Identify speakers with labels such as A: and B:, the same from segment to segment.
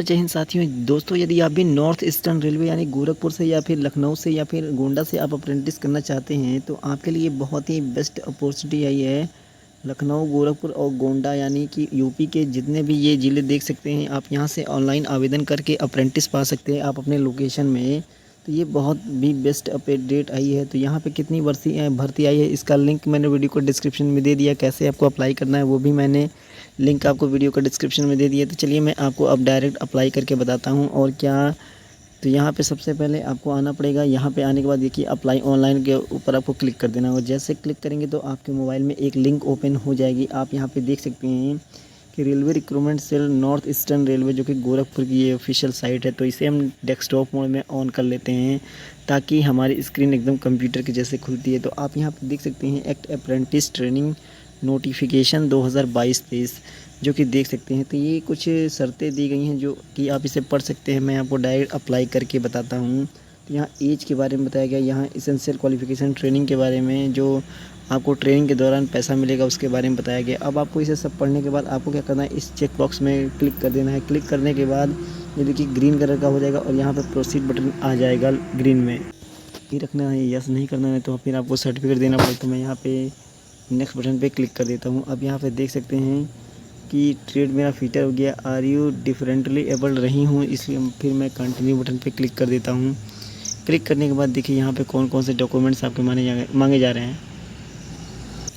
A: जय हिंद साथियों। दोस्तों, यदि आप भी नॉर्थ ईस्टर्न रेलवे यानी गोरखपुर से या फिर लखनऊ से या फिर गोंडा से आप अप्रेंटिस करना चाहते हैं तो आपके लिए बहुत ही बेस्ट अपॉर्चुनिटी आई है। लखनऊ, गोरखपुर और गोंडा यानी कि यूपी के जितने भी ये ज़िले देख सकते हैं, आप यहाँ से ऑनलाइन आवेदन करके अप्रेंटिस पा सकते हैं आप अपने लोकेशन में। तो ये बहुत भी बेस्ट अपडेट आई है। तो यहाँ पे कितनी भर्ती आई है, इसका लिंक मैंने वीडियो को डिस्क्रिप्शन में दे दिया। कैसे आपको अप्लाई करना है वो भी मैंने लिंक आपको वीडियो का डिस्क्रिप्शन में दे दिया। तो चलिए मैं आपको अब डायरेक्ट अप्लाई करके बताता हूँ और क्या। तो यहाँ पे सबसे पहले आपको आना पड़ेगा। यहाँ पे आने के बाद देखिए अप्लाई ऑनलाइन के ऊपर आपको क्लिक कर देना होगा। जैसे क्लिक करेंगे तो आपके मोबाइल में एक लिंक ओपन हो जाएगी। आप यहाँ पे देख सकते हैं कि railway recruitment cell North Eastern railway, जो कि गोरखपुर की ये ऑफिशियल साइट है। तो इसे हम डेस्कटॉप मोड में ऑन कर लेते हैं ताकि हमारी स्क्रीन एकदम कंप्यूटर के जैसे खुलती है। तो आप यहाँ पे देख सकते हैं एक्ट अप्रेंटिस ट्रेनिंग नोटिफिकेशन 2022-23 जो कि देख सकते हैं। तो ये कुछ शर्तें दी गई हैं जो कि आप इसे पढ़ सकते हैं। मैं आपको डायरेक्ट अप्लाई करके बताता हूँ। तो यहाँ एज के बारे में बताया गया, यहाँ इसेंशियल क्वालिफिकेशन ट्रेनिंग के बारे में, जो आपको ट्रेनिंग के दौरान पैसा मिलेगा उसके बारे में बताया गया। अब आपको इसे सब पढ़ने के बाद आपको क्या करना है, इस चेक बॉक्स में क्लिक कर देना है। क्लिक करने के बाद ये देखिए ग्रीन कलर का हो जाएगा और यहाँ पर प्रोसीड बटन आ जाएगा ग्रीन में। ये रखना है, यस नहीं करना है तो फिर आपको सर्टिफिकेट देना पड़ेगा। तो मैं यहाँ पे नेक्स्ट बटन पे क्लिक कर देता हूँ। अब यहाँ पे देख सकते हैं कि ट्रेड मेरा फिटर हो गया। आर यू डिफरेंटली एबल्ड रही हूँ, इसलिए फिर मैं कंटिन्यू बटन पे क्लिक कर देता हूँ। क्लिक करने के बाद देखिए यहाँ पे कौन कौन से डॉक्यूमेंट्स आपके मांगे जा रहे हैं।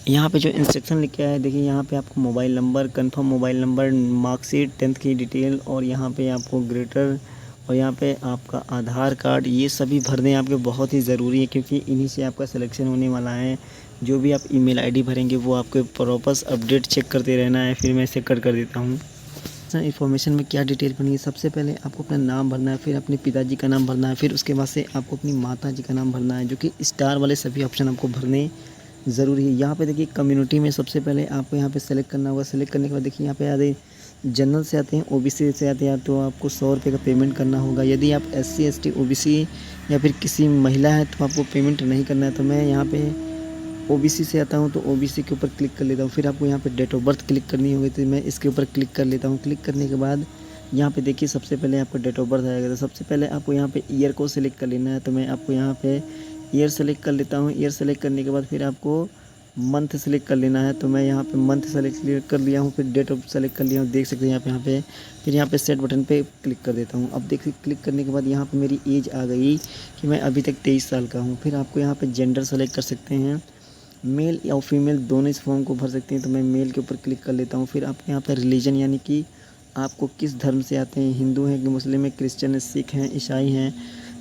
A: यहाँ पे जो इंस्ट्रक्शन लिखा है देखिए, यहाँ पे आपको mobile number, confirm mobile number, marksheet, 10th की डिटेल और यहाँ पे आपको ग्रेटर और यहाँ पे आपका आधार कार्ड, ये सभी भरने आपके बहुत ही ज़रूरी है क्योंकि इन्हीं से आपका सिलेक्शन होने वाला है। जो भी आप ईमेल आईडी भरेंगे वो आपको प्रॉपर अपडेट चेक करते रहना है। फिर मैं इसे कट कर देता हूँ। इन्फॉर्मेशन में क्या डिटेल भरनी है, सबसे पहले आपको अपना नाम भरना है, फिर अपने पिताजी का नाम भरना है, फिर उसके बाद से आपको अपनी माता जी का नाम भरना है, जो कि स्टार वाले सभी ऑप्शन आपको भरने ज़रूरी है। यहाँ पे देखिए कम्युनिटी में सबसे पहले आपको यहाँ पे सेलेक्ट करना होगा। सेलेक्ट करने के बाद देखिए यहाँ पे आते जनरल से आते हैं, ओबीसी से आते हैं, तो आपको 100 रुपये का पेमेंट करना होगा। यदि आप SC ST OBC या फिर किसी महिला है तो आपको पेमेंट नहीं करना है। तो मैं यहाँ पे OBC से आता हूँ तो OBC के ऊपर क्लिक कर लेता हूँ। फिर आपको यहाँ पे डेट ऑफ बर्थ क्लिक करनी होगी तो मैं इसके ऊपर क्लिक कर लेता हूँ। क्लिक करने के बाद यहाँ पे देखिए सबसे पहले आपका डेट ऑफ बर्थ आएगा। तो सबसे पहले आपको यहाँ पे ईयर को सिलेक्ट कर लेना है। तो मैं आपको यहाँ पे ईयर सेलेक्ट कर लेता हूँ। ईयर सेलेक्ट करने के बाद फिर आपको मंथ सेलेक्ट कर लेना है। तो मैं यहाँ पे मंथ सेलेक्ट कर लिया हूँ। फिर डेट ऑफ सेलेक्ट कर लिया हूँ, देख सकते हैं यहाँ पे फिर यहाँ पे सेट बटन पे क्लिक कर देता हूँ। अब देखिए क्लिक करने के बाद यहाँ पे मेरी एज आ गई कि मैं अभी तक 23 साल का हूँ। फिर आपको यहाँ पे जेंडर सेलेक्ट कर सकते हैं, मेल या फीमेल दोनों इस फॉर्म को भर सकते हैं। तो मैं मेल के ऊपर क्लिक कर लेता हूँ। फिर आपको यहाँ पर रिलीजन यानी कि आपको किस धर्म से आते हैं, हिंदू हैं कि मुस्लिम है, क्रिश्चियन है, सिख हैं, ईसाई हैं।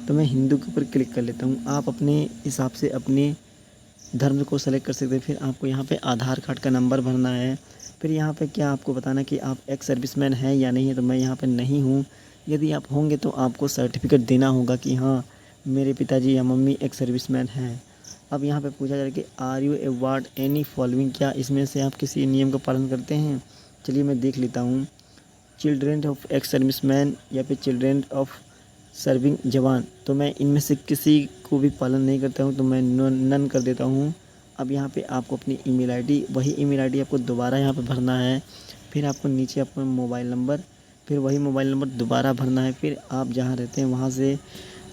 A: तो मैं हिंदू के ऊपर क्लिक कर लेता हूँ। आप अपने हिसाब से अपने धर्म को सेलेक्ट कर सकते हैं। फिर आपको यहाँ पे आधार कार्ड का नंबर भरना है। फिर यहाँ पे क्या आपको बताना कि आप एक्स सर्विसमैन हैं या नहीं है। तो मैं यहाँ पे नहीं हूँ। यदि आप होंगे तो आपको सर्टिफिकेट देना होगा कि हाँ मेरे पिताजी या मम्मी एक्स सर्विसमैन हैं। अब यहाँ पे पूछा जा रहा है कि are you award any following, क्या इसमें से आप किसी नियम का पालन करते हैं। चलिए मैं देख लेता हूँ। चिल्ड्रेन ऑफ एक्स सर्विसमैन या फिर चिल्ड्रेन ऑफ सर्विंग जवान, तो मैं इनमें से किसी को भी पालन नहीं करता हूं। तो मैं नन कर देता हूं। अब यहाँ पे आपको अपनी ईमेल आईडी, वही ईमेल आईडी आपको दोबारा यहाँ पे भरना है। फिर आपको नीचे अपना मोबाइल नंबर, फिर वही मोबाइल नंबर दोबारा भरना है। फिर आप जहाँ रहते हैं वहाँ से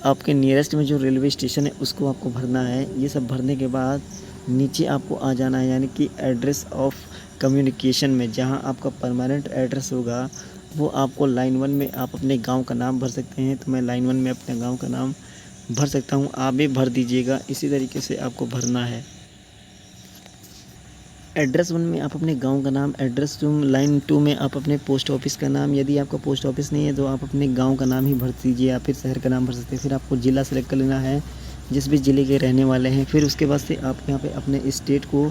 A: आपके नियरेस्ट में जो रेलवे स्टेशन है उसको आपको भरना है। ये सब भरने के बाद नीचे आपको आ जाना है, यानी कि एड्रेस ऑफ कम्युनिकेशन में, जहाँ आपका परमानेंट एड्रेस होगा वो आपको लाइन 1 में आप अपने गांव का नाम भर सकते हैं। तो मैं लाइन 1 में अपने गांव का नाम भर सकता हूं, आप भी भर दीजिएगा। इसी तरीके से आपको भरना है। एड्रेस 1 में आप अपने गांव का नाम, एड्रेस 2 लाइन 2 में आप अपने पोस्ट ऑफिस का नाम। यदि आपका पोस्ट ऑफिस नहीं है तो आप अपने गांव का नाम ही भर दीजिए या फिर शहर का नाम भर सकते हैं। फिर आपको ज़िला सेलेक्ट कर लेना है, जिस भी ज़िले के रहने वाले हैं। फिर उसके बाद से आप यहाँ पे अपने स्टेट को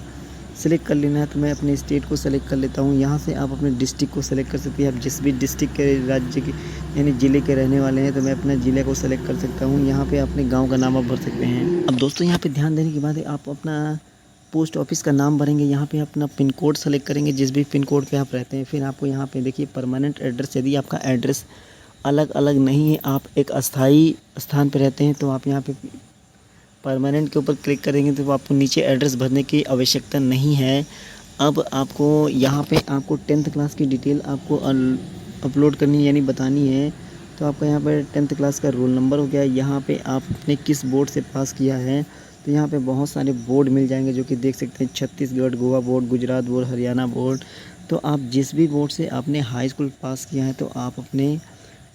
A: सेलेक्ट कर लेना है। तो मैं अपने स्टेट को सेलेक्ट कर लेता हूँ। यहाँ से आप अपने डिस्ट्रिक्ट को सेलेक्ट कर सकते हैं। आप जिस भी डिस्ट्रिक्ट के, राज्य के यानी ज़िले के रहने वाले हैं तो मैं अपने ज़िले को सेलेक्ट कर सकता हूँ। यहाँ पे अपने गांव का नाम आप भर सकते हैं। अब दोस्तों यहाँ पे ध्यान देने के बाद आप अपना पोस्ट ऑफिस का नाम भरेंगे। यहाँ पे अपना पिन कोड सेलेक्ट करेंगे, जिस भी पिन कोड पे आप रहते हैं। फिर आपको यहाँ पे देखिए परमानेंट एड्रेस, यदि आपका एड्रेस अलग अलग नहीं है, आप एक अस्थाई स्थान पे रहते हैं, तो आप यहाँ पे परमानेंट के ऊपर क्लिक करेंगे तो आपको नीचे एड्रेस भरने की आवश्यकता नहीं है। अब आपको यहाँ पे आपको 10th क्लास की डिटेल आपको अपलोड करनी यानी बतानी है। तो आपका यहाँ पर 10th क्लास का रोल नंबर हो गया, यहाँ पे आपने किस बोर्ड से पास किया है। तो यहाँ पे बहुत सारे बोर्ड मिल जाएंगे जो कि देख सकते हैं, Chhattisgarh, Goa board, Gujarat board, Haryana board. तो आप जिस भी बोर्ड से आपने हाई स्कूल पास किया है तो आप अपने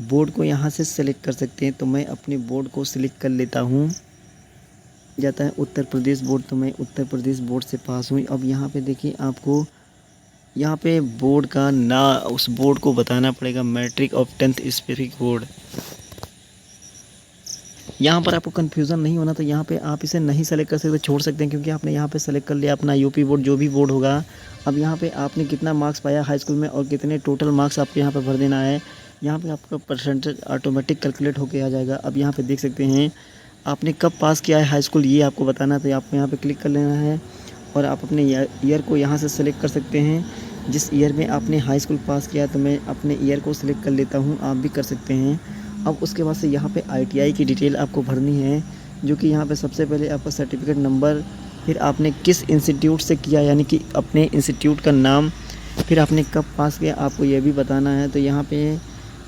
A: बोर्ड को यहाँ से सेलेक्ट कर सकते हैं। तो मैं अपने बोर्ड को सिलेक्ट कर लेता हूँ। जाता है उत्तर प्रदेश बोर्ड, तो मैं उत्तर प्रदेश बोर्ड से पास हुई। अब यहाँ पे देखिए आपको यहाँ पे बोर्ड का ना उस बोर्ड को बताना पड़ेगा, मैट्रिक और 10th स्पेसिफिक बोर्ड। यहाँ पर आपको कन्फ्यूज़न नहीं होना, तो यहाँ पे आप इसे नहीं सेलेक्ट कर सकते, छोड़ सकते हैं, क्योंकि आपने यहाँ पे सेलेक्ट कर लिया अपना यूपी बोर्ड, जो भी बोर्ड होगा। अब यहाँ पे आपने कितना मार्क्स पाया हाई स्कूल में और कितने टोटल मार्क्स आपको यहाँ पर भर देना है। यहाँ पे आपका परसेंटेज ऑटोमेटिक कैलकुलेट होके आ जाएगा। अब यहाँ पे देख सकते हैं आपने कब पास किया है हाई स्कूल, ये आपको बताना है। तो आपको यहाँ पे क्लिक कर लेना है और आप अपने ईयर को यहाँ से सेलेक्ट कर सकते हैं, जिस ईयर में आपने हाई स्कूल पास किया। तो मैं अपने ईयर को सिलेक्ट कर लेता हूँ, आप भी कर सकते हैं। अब उसके बाद से यहाँ पे ITI की डिटेल आपको भरनी है, जो कि यहाँ पे सबसे पहले आपका सर्टिफिकेट नंबर, फिर आपने किस इंस्टीट्यूट से किया यानी कि अपने इंस्टीट्यूट का नाम, फिर आपने कब पास किया आपको ये भी बताना है। तो यहाँ पे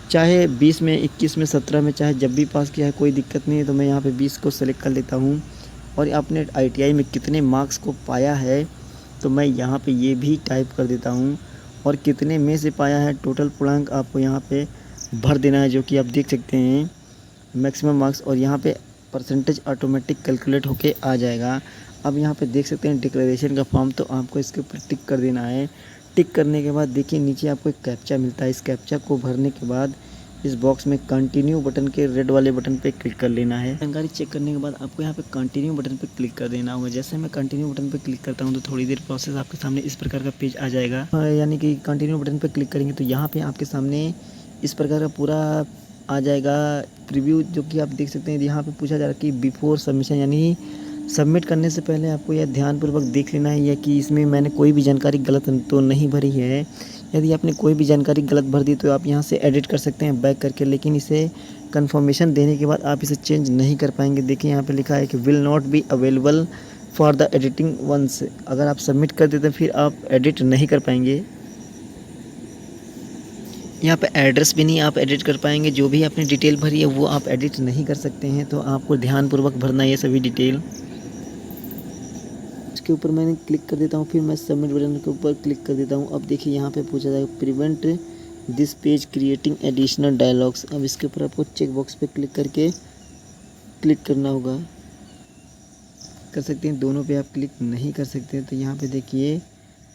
A: चाहे 20 में, 21 में, 17 में, चाहे जब भी पास किया है कोई दिक्कत नहीं है। तो मैं यहाँ पे 20 को सेलेक्ट कर लेता हूँ। और आपने ITI में कितने मार्क्स को पाया है तो मैं यहाँ पे ये भी टाइप कर देता हूँ, और कितने में से पाया है टोटल पूर्णांक आपको यहाँ पे भर देना है, जो कि आप देख सकते हैं मैक्सिमम मार्क्स। और यहाँ पे परसेंटेज ऑटोमेटिक कैलकुलेट होके आ जाएगा। अब यहाँ पे देख सकते हैं डिक्लेरेशन का फॉर्म, तो आपको इसके ऊपर टिक कर देना है। टिक करने के बाद देखिए नीचे आपको एक कैप्चा मिलता है, इस कैप्चा को भरने के बाद इस बॉक्स में कंटिन्यू बटन के रेड वाले बटन पे क्लिक कर लेना है। जानकारी चेक करने के बाद आपको यहाँ पे कंटिन्यू बटन पे क्लिक कर देना होगा। जैसे मैं कंटिन्यू बटन पे क्लिक करता हूँ तो थोड़ी देर प्रोसेस आपके सामने इस प्रकार का पेज आ जाएगा। यानी कि कंटिन्यू बटन पे क्लिक करेंगे तो यहाँ पे आपके सामने इस प्रकार का पूरा आ जाएगा प्रीव्यू, जो कि आप देख सकते हैं। यहाँ पे पूछा जा रहा है कि बिफोर सबमिशन, यानी सबमिट करने से पहले आपको यह ध्यानपूर्वक देख लेना है कि इसमें मैंने कोई भी जानकारी गलत तो नहीं भरी है। यदि आपने कोई भी जानकारी गलत भर दी तो आप यहाँ से एडिट कर सकते हैं बैक करके, लेकिन इसे कंफर्मेशन देने के बाद आप इसे चेंज नहीं कर पाएंगे। देखिए यहाँ पे लिखा है कि will not be available for the editing once. अगर आप सबमिट कर देते हैं फिर आप एडिट नहीं कर पाएंगे। यहाँ पे एड्रेस भी नहीं आप एडिट कर पाएंगे, जो भी आपने डिटेल भरी है वो आप एडिट नहीं कर सकते हैं। तो आपको ध्यानपूर्वक भरना है ये सभी डिटेल। इसके ऊपर मैंने क्लिक कर देता हूँ, फिर मैं सबमिट बटन के ऊपर क्लिक कर देता हूँ। अब देखिए यहाँ पे पूछा जाएगा prevent this page creating additional dialogues. अब इसके ऊपर आपको चेक बॉक्स पे क्लिक करके क्लिक करना होगा। कर सकते हैं, दोनों पे आप क्लिक नहीं कर सकते। तो यहाँ पे देखिए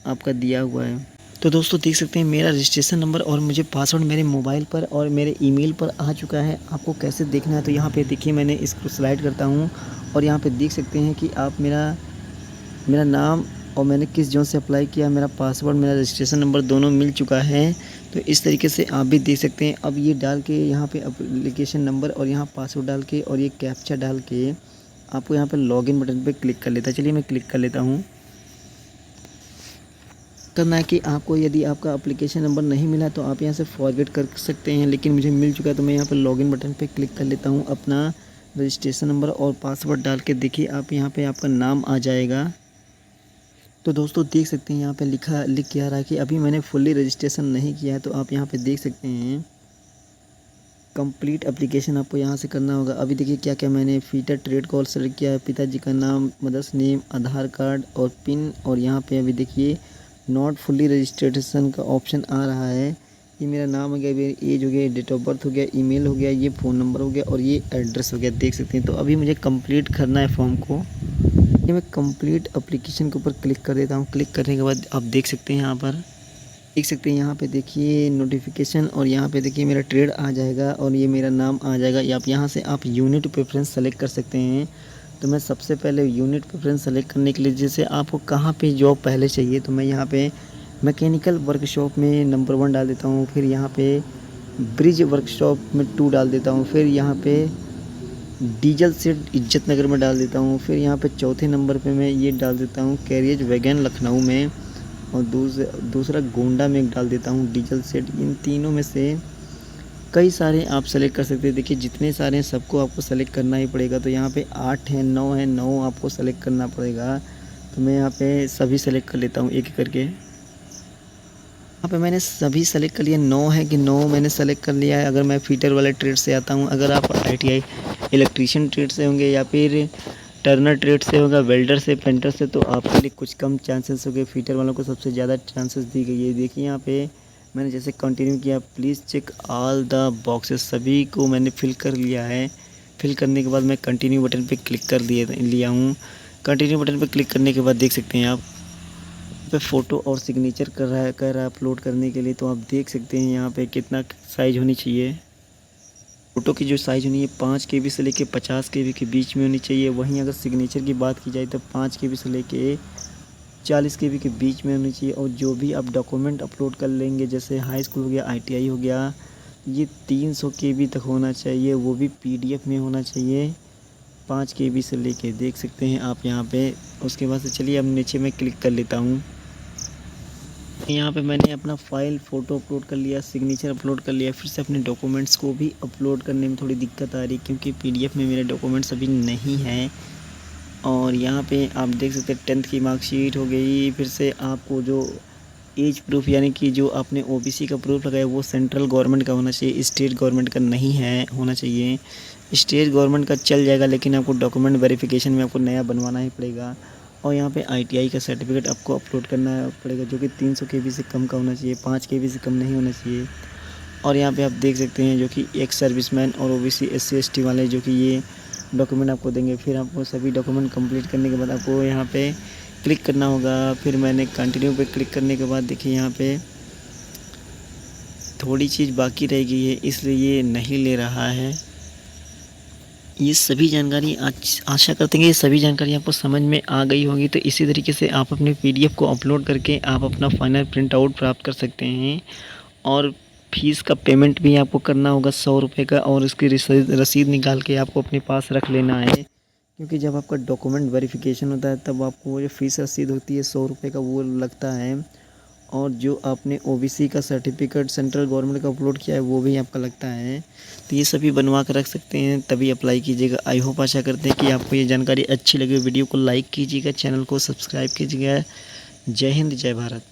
A: आपका दिया हुआ है। तो दोस्तों देख सकते हैं मेरा रजिस्ट्रेशन नंबर और मुझे पासवर्ड मेरे मोबाइल पर और मेरे ईमेल पर आ चुका है। आपको कैसे देखना है तो यहाँ पे देखिए मैंने इसको स्लाइड करता हूँ और यहाँ पे देख सकते हैं कि आप मेरा नाम और मैंने किस जोन से अप्लाई किया, मेरा पासवर्ड, मेरा रजिस्ट्रेशन नंबर दोनों मिल चुका है। तो इस तरीके से आप भी देख सकते हैं। अब ये डाल के यहाँ पे एप्लीकेशन नंबर और यहाँ पासवर्ड डाल के और ये कैप्चा डाल के आपको यहाँ पर लॉगिन बटन पे क्लिक कर लेता है। चलिए मैं क्लिक कर लेता हूँ। करना है कि आपको यदि आपका एप्लीकेशन नंबर नहीं मिला तो आप यहाँ से फॉरगेट कर सकते हैं, लेकिन मुझे मिल चुका है तो मैं यहाँ पर लॉगिन बटन पे क्लिक कर लेता हूँ। अपना रजिस्ट्रेशन नंबर और पासवर्ड डाल के देखिए आप यहाँ पे आपका नाम आ जाएगा। तो दोस्तों देख सकते हैं यहाँ पे लिख के आ रहा है कि अभी मैंने फुल्ली रजिस्ट्रेशन नहीं किया है। तो आप यहाँ पे देख सकते हैं कंप्लीट एप्लीकेशन आपको यहाँ से करना होगा। अभी देखिए क्या क्या मैंने फीटर ट्रेड कॉल सेलेक्ट किया है, पिताजी का नाम, मदर्स नेम, आधार कार्ड और पिन। और यहाँ पे अभी देखिए नॉट फुल्ली रजिस्ट्रेशन का ऑप्शन आ रहा है। ये मेरा नाम हो गया, मेरी एज हो गया, डेट ऑफ बर्थ हो गया, ईमेल हो गया, ये फ़ोन नंबर हो गया और ये एड्रेस हो गया, देख सकते हैं। तो अभी मुझे कंप्लीट करना है फॉर्म को। ये मैं कंप्लीट एप्लीकेशन के ऊपर क्लिक कर देता हूँ। क्लिक करने के बाद आप देख सकते हैं यहाँ पर यहाँ पे देखिए नोटिफिकेशन और यहाँ पे देखिए मेरा ट्रेड आ जाएगा और ये मेरा नाम आ जाएगा। आप यहाँ से आप यूनिट प्रेफरेंस सेलेक्ट कर सकते हैं। तो मैं सबसे पहले यूनिट प्रेफरेंस सेलेक्ट करने के लिए जैसे आपको कहाँ पे जॉब पहले चाहिए तो मैं यहाँ पे मैकेनिकल वर्कशॉप में नंबर 1 डाल देता हूँ, फिर यहाँ पे ब्रिज वर्कशॉप में 2 डाल देता हूँ, फिर यहाँ पे डीजल सेट इज्जत नगर में डाल देता हूँ, फिर यहाँ पे चौथे नंबर पे मैं ये डाल देता हूँ कैरियज वैगन लखनऊ में, और दूसरा गोंडा में डाल देता हूँ डीजल सेट। इन तीनों में से कई सारे आप सेलेक्ट कर सकते हैं। देखिए जितने सारे हैं सबको आपको सेलेक्ट करना ही पड़ेगा। तो यहाँ पे 8 है, 9 है, 9 आपको सेलेक्ट करना पड़ेगा। तो मैं यहाँ पे सभी सेलेक्ट कर लेता हूँ एक एक करके। यहाँ पे मैंने सभी सेलेक्ट कर लिया, 9 है कि 9 मैंने सेलेक्ट कर लिया है। अगर मैं फीटर वाले ट्रेड से आता हूँ, अगर आप ITI इलेक्ट्रीशियन ट्रेड से होंगे या फिर टर्नर ट्रेड से होगा, वेल्डर से, पेंटर से, तो आपके लिए कुछ कम चांसेस होंगे। फीटर वालों को सबसे ज़्यादा चांसेस दी गई है। देखिए यहाँ पे मैंने जैसे कंटिन्यू किया, please check all the boxes, सभी को मैंने फिल कर लिया है। फिल करने के बाद मैं कंटिन्यू बटन पे क्लिक कर लिया हूँ। कंटिन्यू बटन पे क्लिक करने के बाद देख सकते हैं आप पे फ़ोटो और सिग्नेचर कर रहा है अपलोड करने के लिए। तो आप देख सकते हैं यहाँ पे कितना साइज़ होनी चाहिए। फ़ोटो की जो साइज़ होनी है 5 KB से लेके 50 KB के बीच में होनी चाहिए। वहीं अगर सिग्नेचर की बात की जाए तो 5 KB से लेके 40 KB के बीच में होनी चाहिए। और जो भी आप डॉक्यूमेंट अपलोड कर लेंगे, जैसे हाई स्कूल हो गया, ITI हो गया, ये 300 KB तक होना चाहिए, वो भी PDF में होना चाहिए, 5 KB से लेके। देख सकते हैं आप यहाँ पे। उसके बाद से चलिए अब नीचे मैं क्लिक कर लेता हूँ। यहाँ पे मैंने अपना फ़ाइल फ़ोटो अपलोड कर लिया, सिग्नेचर अपलोड कर लिया। फिर से अपने डॉक्यूमेंट्स को भी अपलोड करने में थोड़ी दिक्कत आ रही है, क्योंकि PDF में मेरे डॉक्यूमेंट्स अभी नहीं हैं। और यहाँ पे आप देख सकते हैं 10th की मार्कशीट हो गई। फिर से आपको जो एज प्रूफ, यानी कि जो आपने OBC का प्रूफ लगाया, वो सेंट्रल गवर्नमेंट का होना चाहिए, स्टेट गवर्नमेंट का नहीं है होना चाहिए। स्टेट गवर्नमेंट का चल जाएगा, लेकिन आपको डॉक्यूमेंट वेरिफिकेशन में आपको नया बनवाना ही पड़ेगा। और यहाँ पे ITI का सर्टिफिकेट आपको अपलोड करना पड़ेगा, जो कि 300 KB से कम का होना चाहिए, 5 KB से कम नहीं होना चाहिए। और यहाँ पे आप देख सकते हैं जो कि एक सर्विसमैन और OBC SC ST वाले जो कि ये डॉक्यूमेंट आपको देंगे। फिर आपको सभी डॉक्यूमेंट कंप्लीट करने के बाद आपको यहाँ पे क्लिक करना होगा। फिर मैंने कंटिन्यू पे क्लिक करने के बाद देखिए यहाँ पे थोड़ी चीज़ बाकी रह गई है, इसलिए ये नहीं ले रहा है। ये सभी जानकारी आशा करते हैं कि ये सभी जानकारी आपको समझ में आ गई होगी। तो इसी तरीके से आप अपने PDF को अपलोड करके आप अपना फाइनल प्रिंट आउट प्राप्त कर सकते हैं। और फ़ीस का पेमेंट भी आपको करना होगा 100 रुपये का, और इसकी रसीद निकाल के आपको अपने पास रख लेना है, क्योंकि जब आपका डॉक्यूमेंट वेरिफिकेशन होता है तब आपको वो जो फ़ीस रसीद होती है 100 रुपये का, वो लगता है। और जो आपने OBC का सर्टिफिकेट सेंट्रल गवर्नमेंट का अपलोड किया है, वो भी आपका लगता है। तो ये सभी बनवा कर रख सकते हैं, तभी अप्लाई कीजिएगा। आई होप आशा करते हैं कि आपको ये जानकारी अच्छी लगी। वीडियो को लाइक कीजिएगा, चैनल को सब्सक्राइब कीजिएगा। जय हिंद, जय भारत।